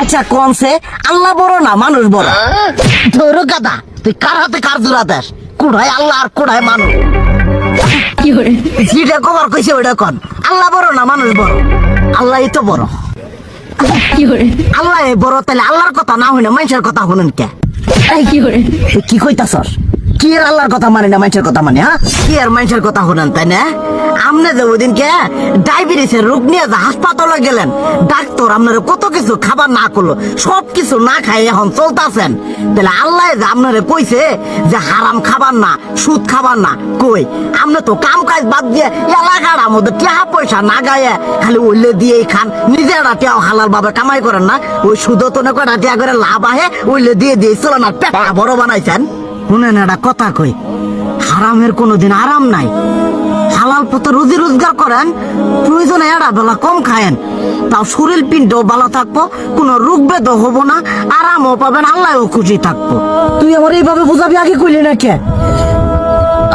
আচ্ছা কমছে আল্লাহ বড় না মানুষ বড়? ধরো গাদা, তুই কার হাতে কার জোড়া দেশ? কুড়ায় আল্লাহ আর কুড়ায় মানুষ। যেটা কবার কইছে ওইটা কন। আল্লাহ বড় না মানুষ বড়? আল্লাহই তো বড়। আল্লাহ বড়, তাহলে আল্লাহর কথা না হইনা মানুষের কথা শুনেন কে? তুই কি কইতাছস? কি এর আল্লাহর কথা মানে না মানুষের কথা মানে? হ্যাঁ, কি আর মানুষের কথা শুনেন তাই না? আমনে যে ওইদিনকে ডায়াবেটিসের রোগ নিয়ে যে হাসপাতালে গেলেন, ডাক্তার আপনার কত কিছু খাবার না করলো, সব কিছু না খাই এখন চলতেছেন। তাহলে আল্লাহ যে আপনারে কইছে যে হারাম খাবার না, সুদ খাবার না, কই আপনি তো কাম কাজ বাদ দিয়ে এলাকার মধ্যে টাকা পয়সা না গায়ে খালি ওইলে দিয়েই খান। নিজেরা টিয়াও হালাল ভাবে কামাই করেন না, ওই সুদ তো না কয়টা টিয়া করে লাভ আহে ওইলে দিয়ে দিয়ে চলেন আর পেটা বড় বানাইছেন। শুনেন একটা কথা কই, হারামের কোনোদিন আরাম নাই। হালাল পথে রুজি রোজগার করেন, প্রয়োজনে এড়া বেলা কম খায়েন, তাও শরীর পিণ্ডও ভালো থাকবো, কোনো রোগ বেদও হবো না, আরামও পাবেন, আল্লাহও খুশি থাকবো। তুই আমার এইভাবে বুঝাবি আগে কইলি না কে?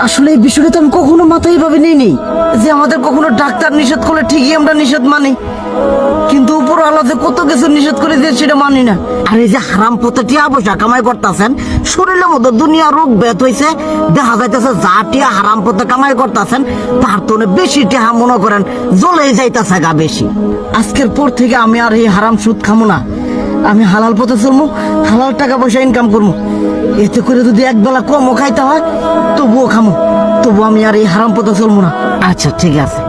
আসলে এই বিষয়টা তো আমি কখনো মাথায় এইভাবে নিইনি যে আমাদের কখনো ডাক্তার নিষেধ করলে ঠিকই আমরা নিষেধ মানি, কিন্তু উপর আলাদা কত কিছু নিষেধ করে দিয়ে সেটা মানি না। আর এই যে হারাম পথে টিয়া পয়সা কামাই করতেছেন, শরীরের মধ্যে দুনিয়া রোগ বেত হয়েছে, দেখা যাইতেছে যা টিয়া হারাম পথে কামাই করতেছেন তার তো বেশি টিয়া মনে করেন জ্বলেই যাইতেছে গা বেশি। আজকের পর থেকে আমি আর এই হারাম সুদ খামো না, আমি হালাল পথে চলবো, হালাল টাকা পয়সা ইনকাম করবো। এতে করে যদি একবেলা কমও খাইতে হয় তবুও খামো, তবু আমি আর এই হারাম পথে চলবো না। আচ্ছা ঠিক আছে।